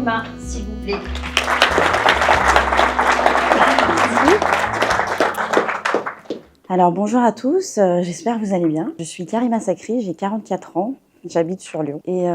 Karima, s'il vous plaît. Alors bonjour à tous, j'espère que vous allez bien. Je suis Karima Sakri, j'ai 44 ans. J'habite sur Lyon. Et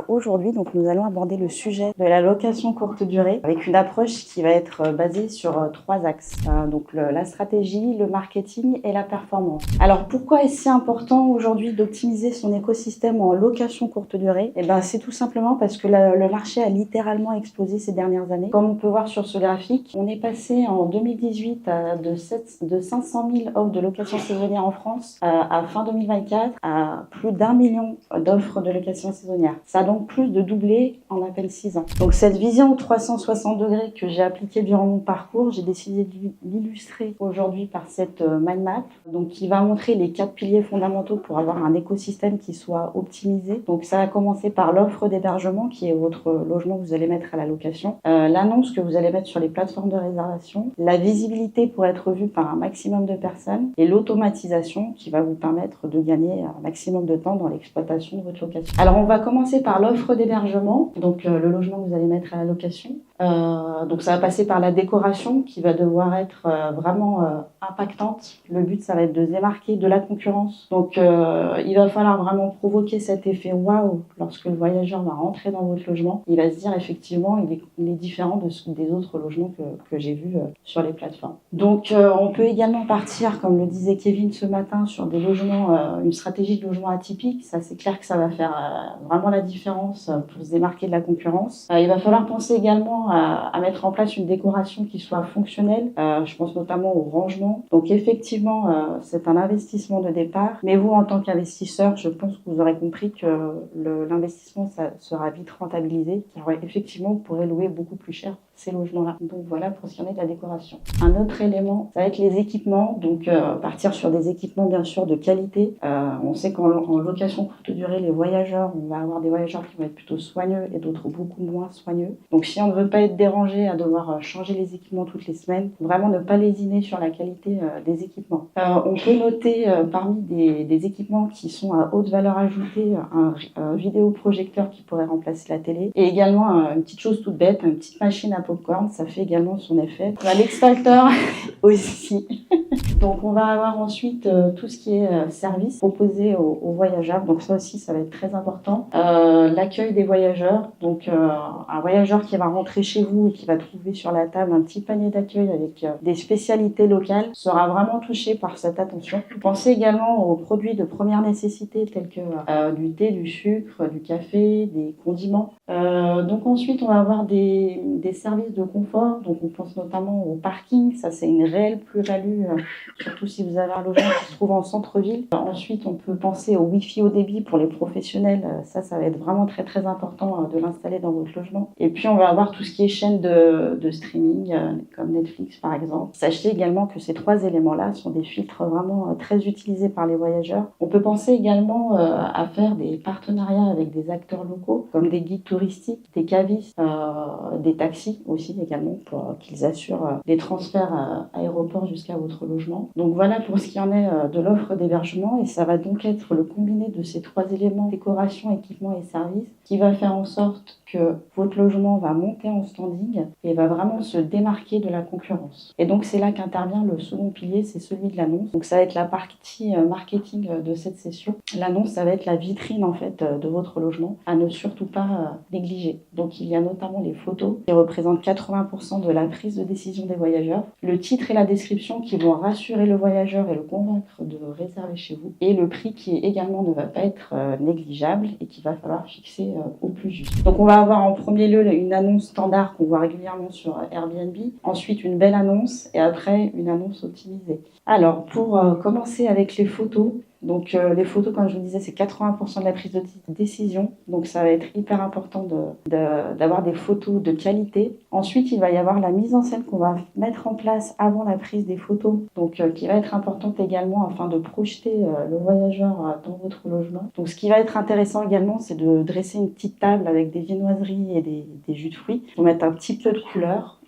aujourd'hui, donc, nous allons aborder le sujet de la location courte durée avec une approche qui va être basée sur 3 axes. Donc la stratégie, le marketing et la performance. Alors pourquoi est-ce si important aujourd'hui d'optimiser son écosystème en location courte durée? Eh ben, c'est tout simplement parce que le marché a littéralement explosé ces dernières années. Comme on peut voir sur ce graphique, on est passé en 2018 de 500 000 offres de location saisonnière en France à fin 2024 à plus d'1 million d'offres de location saisonnière. Ça a donc plus de doublé en à peine 6 ans. Donc cette vision 360 degrés que j'ai appliquée durant mon parcours, j'ai décidé de l'illustrer aujourd'hui par cette mind map, donc qui va montrer les 4 piliers fondamentaux pour avoir un écosystème qui soit optimisé. Donc ça va commencer par l'offre d'hébergement qui est votre logement que vous allez mettre à la location, l'annonce que vous allez mettre sur les plateformes de réservation, la visibilité pour être vue par un maximum de personnes et l'automatisation qui va vous permettre de gagner un maximum de temps dans l'exploitation de votre location. Alors on va commencer par l'offre d'hébergement, donc le logement que vous allez mettre à la location. Donc ça va passer par la décoration qui va devoir être vraiment impactante. Le but ça va être de se démarquer de la concurrence. Donc il va falloir vraiment provoquer cet effet waouh lorsque le voyageur va rentrer dans votre logement. Il va se dire effectivement il est différent des autres logements que j'ai vus sur les plateformes. Donc on peut également partir, comme le disait Kevin ce matin, sur des logements, une stratégie de logement atypique. Ça c'est clair que ça va faire vraiment la différence pour se démarquer de la concurrence. Il va falloir penser également à mettre en place une décoration qui soit fonctionnelle. Je pense notamment au rangement. Donc effectivement, c'est un investissement de départ. Mais vous, en tant qu'investisseur, je pense que vous aurez compris que l'investissement ça sera vite rentabilisé. Car effectivement, vous pourrez louer beaucoup plus cher ces logements-là. Donc voilà pour ce qui en est de la décoration. Un autre élément, ça va être les équipements. Donc partir sur des équipements bien sûr de qualité. On sait qu'en location courte durée, les voyageurs, on va avoir des voyageurs qui vont être plutôt soigneux et d'autres beaucoup moins soigneux. Donc si on ne veut pas être dérangé à devoir changer les équipements toutes les semaines, vraiment ne pas lésiner sur la qualité des équipements. On peut noter parmi des équipements qui sont à haute valeur ajoutée un vidéoprojecteur qui pourrait remplacer la télé et également une petite chose toute bête, une petite machine à popcorn, ça fait également son effet. On a l'extracteur aussi. Donc on va avoir ensuite tout ce qui est service proposé aux voyageurs. Donc ça aussi, ça va être très important. L'accueil des voyageurs. Donc un voyageur qui va rentrer chez vous et qui va trouver sur la table un petit panier d'accueil avec des spécialités locales sera vraiment touché par cette attention. Pensez également aux produits de première nécessité tels que du thé, du sucre, du café, des condiments. Donc ensuite, on va avoir des services de confort. Donc on pense notamment au parking. Ça, c'est une réelle plus-value, surtout si vous avez un logement qui se trouve en centre-ville. Ensuite, on peut penser au Wi-Fi haut débit pour les professionnels. Ça va être vraiment très très important de l'installer dans votre logement. Et puis, on va avoir tout ce qui est chaîne de streaming, comme Netflix par exemple. Sachez également que ces 3 éléments-là sont des filtres vraiment très utilisés par les voyageurs. On peut penser également à faire des partenariats avec des acteurs locaux, comme des guides touristiques, des cavistes, des taxis aussi également, pour qu'ils assurent des transferts aéroports jusqu'à votre logement. Donc voilà pour ce qui en est de l'offre d'hébergement, et ça va donc être le combiné de ces 3 éléments, décoration, équipement et service, qui va faire en sorte que votre logement va monter en standing et va vraiment se démarquer de la concurrence. Et donc c'est là qu'intervient le second pilier, c'est celui de l'annonce. Donc ça va être la partie marketing de cette session. L'annonce, ça va être la vitrine en fait de votre logement à ne surtout pas négliger. Donc il y a notamment les photos qui représentent 80% de la prise de décision des voyageurs, le titre et la description qui vont rassurer le voyageur et le convaincre de réserver chez vous, et le prix qui également ne va pas être négligeable et qu'il va falloir fixer au plus juste. Donc on va avoir en premier lieu une annonce standard qu'on voit régulièrement sur Airbnb, ensuite une belle annonce et après une annonce optimisée. Alors pour commencer avec les photos, donc les photos, comme je vous disais, c'est 80% de la prise de décision. Donc ça va être hyper important d'avoir des photos de qualité. Ensuite, il va y avoir la mise en scène qu'on va mettre en place avant la prise des photos. Donc qui va être importante également afin de projeter le voyageur dans votre logement. Donc ce qui va être intéressant également, c'est de dresser une petite table avec des viennoiseries et des jus de fruits pour mettre un petit peu de couleur.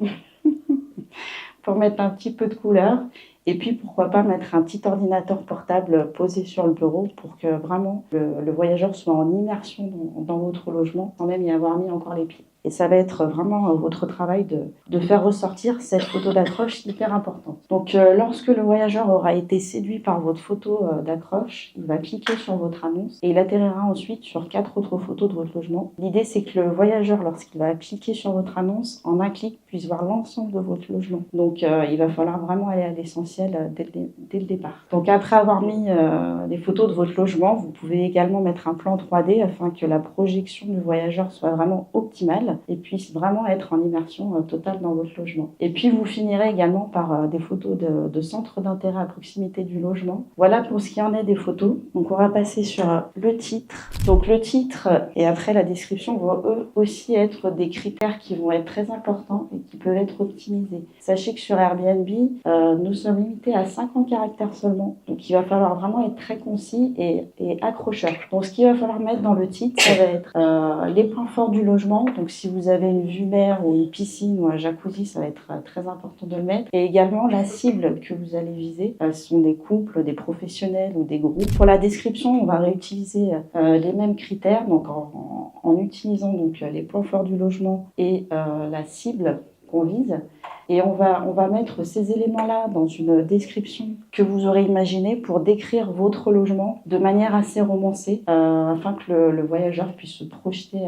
Et puis, pourquoi pas mettre un petit ordinateur portable posé sur le bureau pour que vraiment le voyageur soit en immersion dans votre logement sans même y avoir mis encore les pieds. Et ça va être vraiment votre travail de faire ressortir cette photo d'accroche hyper importante. Donc lorsque le voyageur aura été séduit par votre photo d'accroche, il va cliquer sur votre annonce et il atterrira ensuite sur 4 autres photos de votre logement. L'idée, c'est que le voyageur, lorsqu'il va cliquer sur votre annonce, en un clic, puisse voir l'ensemble de votre logement. Donc il va falloir vraiment aller à l'essentiel dès le départ. Donc après avoir mis des photos de votre logement, vous pouvez également mettre un plan 3D afin que la projection du voyageur soit vraiment optimale et puisse vraiment être en immersion totale dans votre logement. Et puis vous finirez également par des photos de centres d'intérêt à proximité du logement. Voilà pour ce qui en est des photos. Donc on va passer sur le titre. Donc le titre et après la description vont eux aussi être des critères qui vont être très importants et qui peuvent être optimisés. Sachez que sur Airbnb, nous sommes limités à 50 caractères seulement. Donc il va falloir vraiment être très concis et accrocheur. Donc ce qu'il va falloir mettre dans le titre, ça va être les points forts du logement. Donc si vous avez une vue mer ou une piscine ou un jacuzzi, ça va être très important de le mettre. Et également la cible que vous allez viser. Ce sont des couples, des professionnels ou des groupes. Pour la description, on va réutiliser les mêmes critères, donc en utilisant donc les points forts du logement et la cible qu'on vise. Et on va mettre ces éléments-là dans une description que vous aurez imaginée pour décrire votre logement de manière assez romancée afin que le voyageur puisse se projeter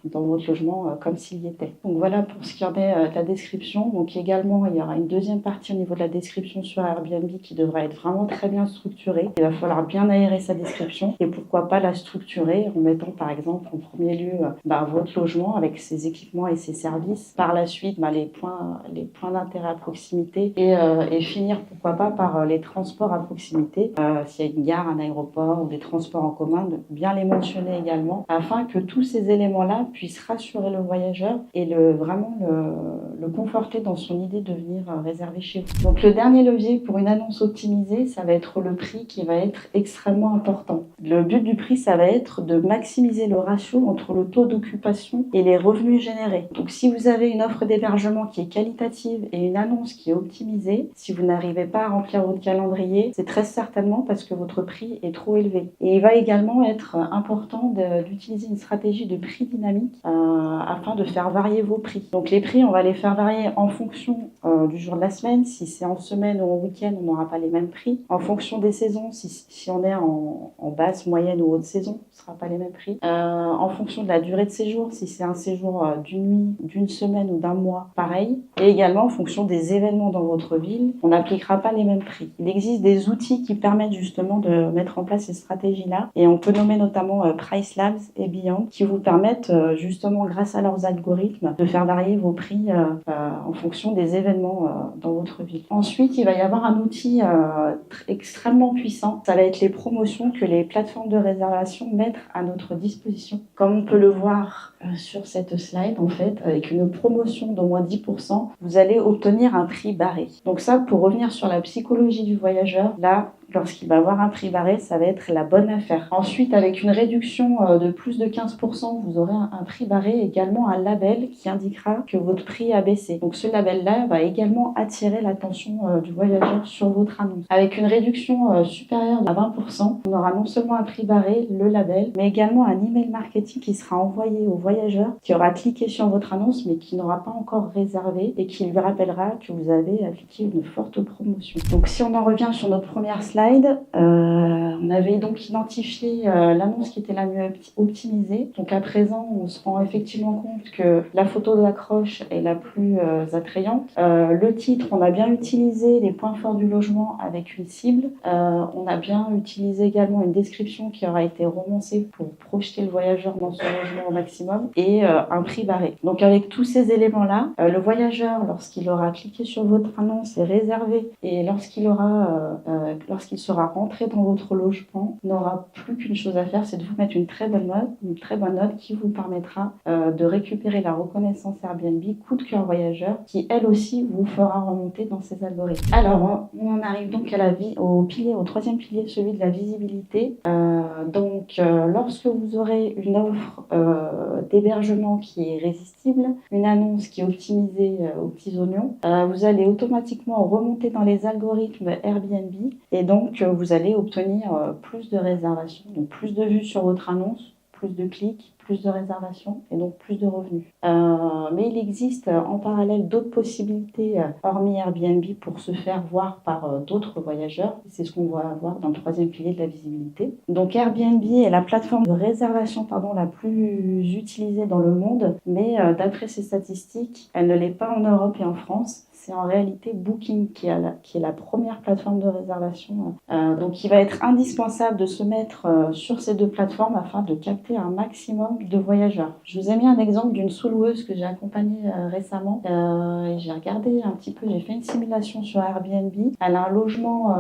dans votre logement comme s'il y était. Donc voilà pour ce qui en est de la description. Donc également, il y aura une deuxième partie au niveau de la description sur Airbnb qui devra être vraiment très bien structurée. Il va falloir bien aérer sa description et pourquoi pas la structurer en mettant par exemple en premier lieu votre logement avec ses équipements et ses services. Par la suite, les points d'intérêt à proximité et finir pourquoi pas par les transports à proximité. S'il y a une gare, un aéroport ou des transports en commun, de bien les mentionner également afin que tous ces éléments-là puissent rassurer le voyageur et vraiment le conforter dans son idée de venir réserver chez vous. Donc le dernier levier pour une annonce optimisée, ça va être le prix qui va être extrêmement important. Le but du prix, ça va être de maximiser le ratio entre le taux d'occupation et les revenus générés. Donc si vous avez une offre d'hébergement qui est qualitative et une annonce qui est optimisée, si vous n'arrivez pas à remplir votre calendrier, c'est très certainement parce que votre prix est trop élevé. Et il va également être important d'utiliser une stratégie de prix dynamique afin de faire varier vos prix. Donc les prix, on va les faire varier en fonction du jour de la semaine. Si c'est en semaine ou en week-end, on n'aura pas les mêmes prix. En fonction des saisons, si on est en basse, moyenne ou haute saison, ce ne sera pas les mêmes prix. En fonction de la durée de séjour, si c'est un séjour d'une nuit, d'une semaine ou d'un mois, pareil. Et également en fonction des événements dans votre ville, on n'appliquera pas les mêmes prix. Il existe des outils qui permettent justement de mettre en place ces stratégies-là et on peut nommer notamment Price Labs et Beyond qui vous permettent justement grâce à leurs algorithmes de faire varier vos prix en fonction des événements dans votre ville. Ensuite, il va y avoir un outil extrêmement puissant. Ça va être les promotions que les plateformes de réservation mettent à notre disposition. Comme on peut le voir sur cette slide, en fait, avec une promotion d'au moins 10%, vous allez obtenir un prix barré. Donc ça, pour revenir sur la psychologie du voyageur, là, lorsqu'il va avoir un prix barré, ça va être la bonne affaire. Ensuite, avec une réduction de plus de 15%, vous aurez un prix barré, également un label qui indiquera que votre prix a baissé. Donc ce label-là va également attirer l'attention du voyageur sur votre annonce. Avec une réduction supérieure à 20%, on aura non seulement un prix barré, le label, mais également un email marketing qui sera envoyé au voyageur qui aura cliqué sur votre annonce mais qui n'aura pas encore réservé et qui lui rappellera que vous avez appliqué une forte promotion. Donc si on en revient sur notre première slide, on avait donc identifié l'annonce qui était la mieux optimisée. Donc à présent, on se rend effectivement compte que la photo d'accroche est la plus attrayante. Le titre, on a bien utilisé les points forts du logement avec une cible. On a bien utilisé également une description qui aura été romancée pour projeter le voyageur dans son logement au maximum et un prix barré. Donc avec tous ces éléments-là, le voyageur, lorsqu'il aura cliqué sur votre annonce et réservé et lorsqu'il sera rentré dans votre logement, n'aura plus qu'une chose à faire, c'est de vous mettre une très bonne note qui vous permettra de récupérer la reconnaissance Airbnb coup de cœur voyageur qui elle aussi vous fera remonter dans ses algorithmes. Alors on en arrive donc au troisième pilier, celui de la visibilité. Lorsque vous aurez une offre d'hébergement qui est irrésistible, une annonce qui est optimisée aux petits oignons, vous allez automatiquement remonter dans les algorithmes Airbnb et donc vous allez obtenir plus de réservations, donc plus de vues sur votre annonce, plus de clics, plus de réservations et donc plus de revenus. Mais il existe en parallèle d'autres possibilités hormis Airbnb pour se faire voir par d'autres voyageurs. C'est ce qu'on va voir dans le troisième pilier de la visibilité. Donc Airbnb est la plateforme de réservation la plus utilisée dans le monde, mais d'après ces statistiques, elle ne l'est pas en Europe et en France. C'est en réalité Booking qui est la première plateforme de réservation. Donc il va être indispensable de se mettre sur ces deux plateformes afin de capter un maximum de voyageurs. Je vous ai mis un exemple d'une sous-loueuse que j'ai accompagnée récemment. Et j'ai regardé un petit peu, j'ai fait une simulation sur Airbnb. Elle a un logement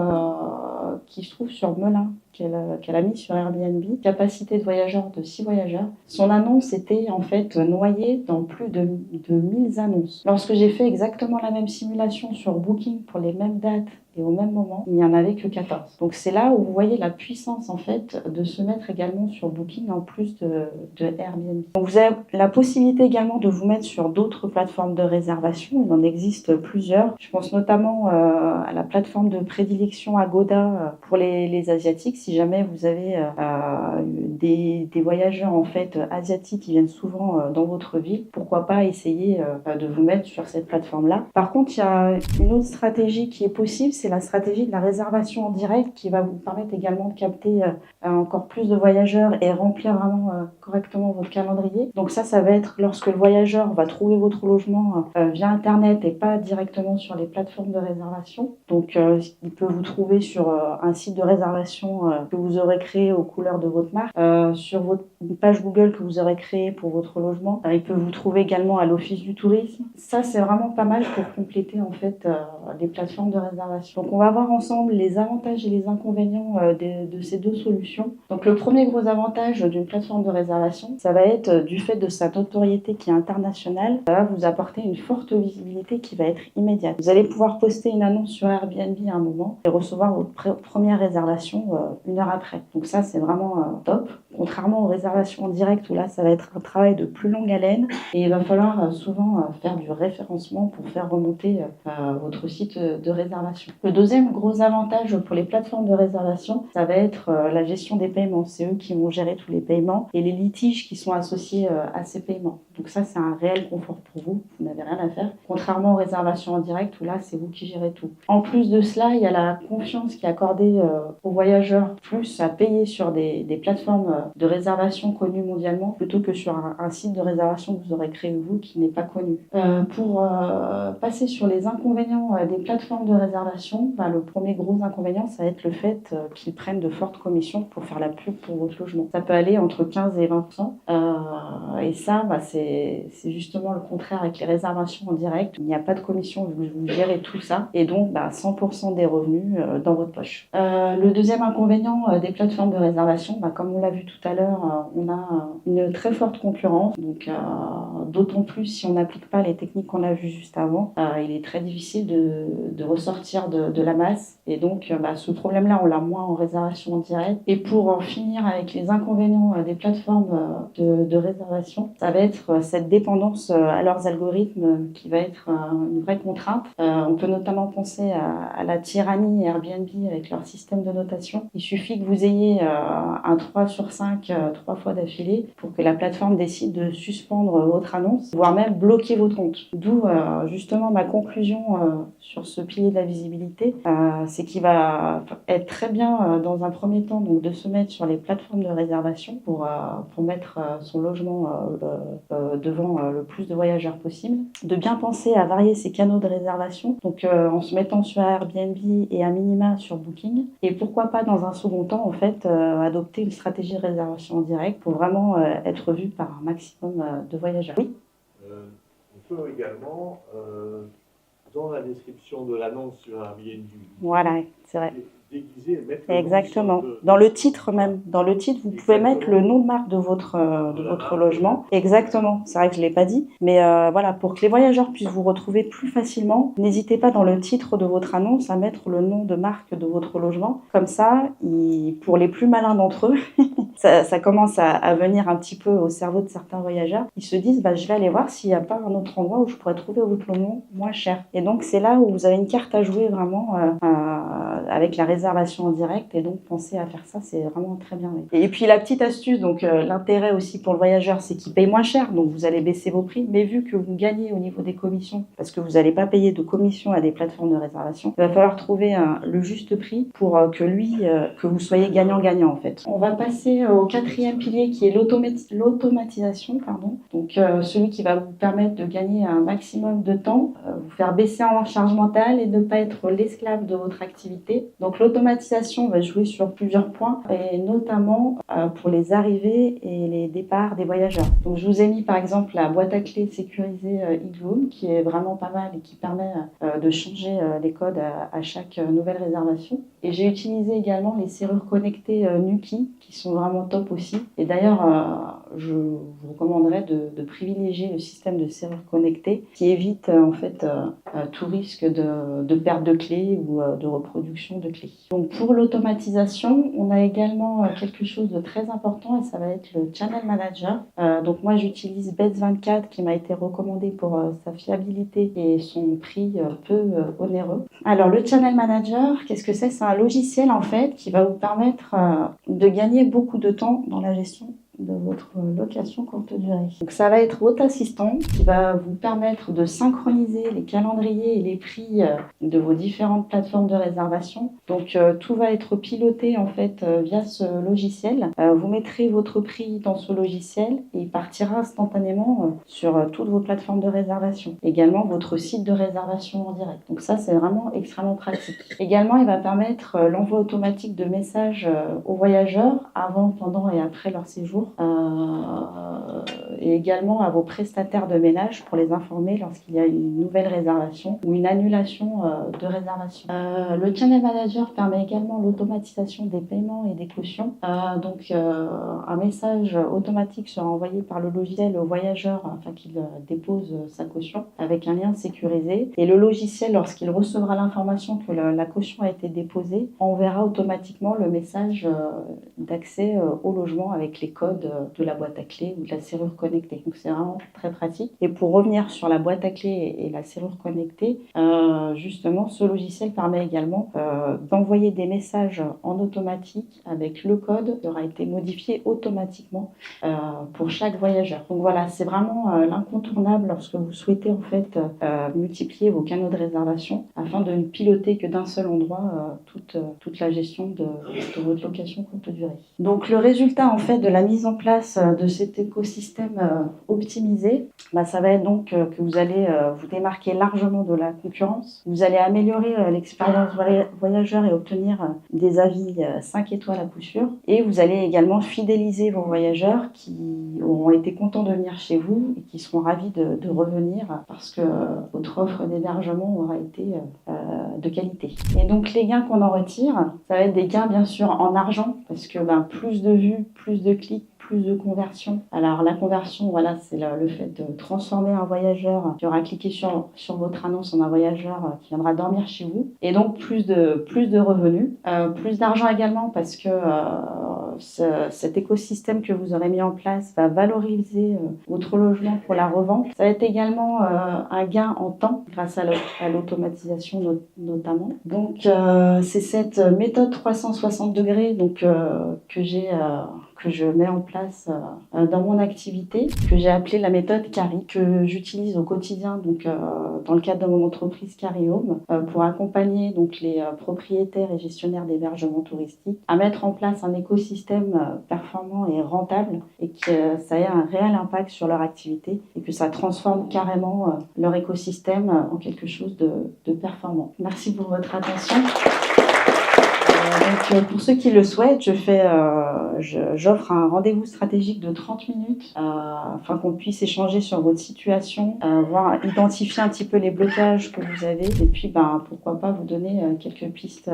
qui se trouve sur Melun, qu'elle a mis sur Airbnb, capacité de voyageurs de 6 voyageurs. Son annonce était en fait noyée dans plus de 1000 annonces. Lorsque j'ai fait exactement la même simulation sur Booking pour les mêmes dates et au même moment, il n'y en avait que 14. Donc c'est là où vous voyez la puissance en fait de se mettre également sur Booking en plus de Airbnb. Donc vous avez la possibilité également de vous mettre sur d'autres plateformes de réservation. Il en existe plusieurs. Je pense notamment à la plateforme de prédilection Agoda pour les Asiatiques. Si jamais vous avez des voyageurs en fait asiatiques qui viennent souvent dans votre ville, pourquoi pas essayer de vous mettre sur cette plateforme-là. Par contre, il y a une autre stratégie qui est possible, c'est la stratégie de la réservation en direct qui va vous permettre également de capter encore plus de voyageurs et remplir vraiment correctement votre calendrier. Donc ça va être lorsque le voyageur va trouver votre logement via Internet et pas directement sur les plateformes de réservation. Donc il peut vous trouver sur un site de réservation que vous aurez créé aux couleurs de votre marque, sur votre page Google que vous aurez créée pour votre logement. Il peut vous trouver également à l'Office du tourisme. Ça, c'est vraiment pas mal pour compléter en fait les plateformes de réservation. Donc on va voir ensemble les avantages et les inconvénients de ces deux solutions. Donc le premier gros avantage d'une plateforme de réservation, ça va être du fait de sa notoriété qui est internationale, ça va vous apporter une forte visibilité qui va être immédiate. Vous allez pouvoir poster une annonce sur Airbnb à un moment et recevoir votre première réservation 1 heure après. Donc ça, c'est vraiment top. Contrairement aux réservations en direct où là, ça va être un travail de plus longue haleine et il va falloir souvent faire du référencement pour faire remonter votre site de réservation. Le deuxième gros avantage pour les plateformes de réservation, ça va être la gestion des paiements. C'est eux qui vont gérer tous les paiements et les litiges qui sont associés à ces paiements. Donc ça, c'est un réel confort pour vous. Vous n'avez rien à faire. Contrairement aux réservations en direct où là, c'est vous qui gérez tout. En plus de cela, il y a la confiance qui est accordée aux voyageurs, plus à payer sur des plateformes de réservation connues mondialement plutôt que sur un site de réservation que vous aurez créé vous qui n'est pas connu. Pour passer sur les inconvénients des plateformes de réservation, le premier gros inconvénient, ça va être le fait qu'ils prennent de fortes commissions pour faire la pub pour votre logement. Ça peut aller entre 15 et 20%. Et ça, c'est justement le contraire avec les réservations en direct. Il n'y a pas de commission, vous gérez tout ça. Et donc, 100% des revenus dans votre poche. Le deuxième inconvénient des plateformes de réservation, comme on l'a vu tout à l'heure, on a une très forte concurrence. Donc, d'autant plus si on n'applique pas les techniques qu'on a vues juste avant, il est très difficile de ressortir de la masse. Et donc, ce problème-là, on l'a moins en réservation en direct. Et pour en finir avec les inconvénients des plateformes de réservation, ça va être cette dépendance à leurs algorithmes qui va être une vraie contrainte. On peut notamment penser à la tyrannie Airbnb avec leur système de notation. Il suffit que vous ayez un 3 sur 5 3 fois d'affilée pour que la plateforme décide de suspendre votre annonce, voire même bloquer votre compte. D'où justement ma conclusion sur ce pilier de la visibilité, c'est qu'il va être très bien dans un premier temps donc de se mettre sur les plateformes de réservation pour mettre son logement devant le plus de voyageurs possible, de bien penser à varier ses canaux de réservation, donc en se mettant sur Airbnb et à minima sur Booking, et pourquoi pas dans un second temps en fait adopter une stratégie de réservation en direct pour vraiment être vu par un maximum de voyageurs. Oui. On peut également, dans la description de l'annonce sur Airbnb, voilà, c'est vrai. Déguiser et mettre exactement. Dans le titre même. Dans le titre, vous pouvez mettre le nom de marque de votre logement. Exactement. C'est vrai que je ne l'ai pas dit. Mais voilà, pour que les voyageurs puissent vous retrouver plus facilement, n'hésitez pas dans le titre de votre annonce à mettre le nom de marque de votre logement. Comme ça, pour les plus malins d'entre eux, ça commence à venir un petit peu au cerveau de certains voyageurs. Ils se disent, je vais aller voir s'il n'y a pas un autre endroit où je pourrais trouver votre logement moins cher. Et donc, c'est là où vous avez une carte à jouer vraiment avec la réservation en direct. Et donc, pensez à faire ça, c'est vraiment très bien. Et puis, la petite astuce, donc l'intérêt aussi pour le voyageur, c'est qu'il paye moins cher. Donc, vous allez baisser vos prix. Mais vu que vous gagnez au niveau des commissions, parce que vous n'allez pas payer de commission à des plateformes de réservation, il va falloir trouver le juste prix pour que vous soyez gagnant-gagnant en fait. On va passer au quatrième pilier qui est l'automatisation. Donc, celui qui va vous permettre de gagner un maximum de temps, vous faire baisser en charge mentale et ne pas être l'esclave de votre activité. Donc, l'automatisation va jouer sur plusieurs points et notamment pour les arrivées et les départs des voyageurs. Donc, je vous ai mis par exemple la boîte à clés sécurisée iGloom qui est vraiment pas mal et qui permet de changer les codes à chaque nouvelle réservation. Et j'ai utilisé également les serrures connectées Nuki qui sont vraiment top aussi. Et d'ailleurs, je vous recommanderais de privilégier le système de serrures connectées qui évite en fait tout risque de perte de clés ou de reproduction de clés. Donc pour l'automatisation, on a également quelque chose de très important et ça va être le Channel Manager. Donc moi j'utilise Bets24 qui m'a été recommandé pour sa fiabilité et son prix peu onéreux. Alors le Channel Manager, qu'est-ce que c'est? C'est un logiciel en fait qui va vous permettre de gagner beaucoup de temps dans la gestion de votre location courte durée. Donc ça va être votre assistant qui va vous permettre de synchroniser les calendriers et les prix de vos différentes plateformes de réservation. Donc tout va être piloté en fait via ce logiciel. Vous mettrez votre prix dans ce logiciel et il partira instantanément sur toutes vos plateformes de réservation. Également votre site de réservation en direct. Donc ça c'est vraiment extrêmement pratique. Également il va permettre l'envoi automatique de messages aux voyageurs avant, pendant et après leur séjour. Et également à vos prestataires de ménage pour les informer lorsqu'il y a une nouvelle réservation ou une annulation de réservation. Le Channel Manager permet également l'automatisation des paiements et des cautions. Donc un message automatique sera envoyé par le logiciel au voyageur afin qu'il dépose sa caution avec un lien sécurisé. Et le logiciel, lorsqu'il recevra l'information que la caution a été déposée, enverra automatiquement le message d'accès au logement avec les codes de la boîte à clés ou de la serrure connectée. Donc c'est vraiment très pratique. Et pour revenir sur la boîte à clés et la serrure connectée, justement ce logiciel permet également d'envoyer des messages en automatique avec le code qui aura été modifié automatiquement pour chaque voyageur. Donc voilà, c'est vraiment l'incontournable lorsque vous souhaitez en fait multiplier vos canaux de réservation afin de ne piloter que d'un seul endroit toute la gestion de votre location courte durée. Donc le résultat en fait de la mise en place de cet écosystème optimisé, ça va être donc que vous allez vous démarquer largement de la concurrence. Vous allez améliorer l'expérience voyageur et obtenir des avis 5 étoiles à coup sûr. Et vous allez également fidéliser vos voyageurs qui auront été contents de venir chez vous et qui seront ravis de revenir parce que votre offre d'hébergement aura été de qualité. Et donc les gains qu'on en retire, ça va être des gains bien sûr en argent parce que plus de vues, plus de clics, plus de conversion. Alors la conversion, voilà, c'est le fait de transformer un voyageur qui aura cliqué sur votre annonce en un voyageur qui viendra dormir chez vous. Et donc plus de revenus, plus d'argent également parce que cet écosystème que vous aurez mis en place va valoriser votre logement pour la revente. Ça va être également un gain en temps grâce à l'automatisation notamment. Donc c'est cette méthode 360 degrés donc, que je mets en place dans mon activité, que j'ai appelée la méthode Carry, que j'utilise au quotidien donc, dans le cadre de mon entreprise Carry Home pour accompagner donc, les propriétaires et gestionnaires d'hébergements touristiques à mettre en place un écosystème performant et rentable et que ça ait un réel impact sur leur activité et que ça transforme carrément leur écosystème en quelque chose de performant. Merci pour votre attention. Donc, pour ceux qui le souhaitent, j'offre un rendez-vous stratégique de 30 minutes afin qu'on puisse échanger sur votre situation, identifier un petit peu les blocages que vous avez et puis pourquoi pas vous donner quelques pistes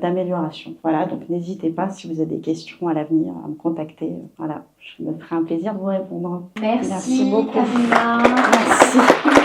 d'amélioration. Voilà, donc n'hésitez pas si vous avez des questions à l'avenir à me contacter. Voilà, je me ferai un plaisir de vous répondre. Merci beaucoup. Karina. Merci.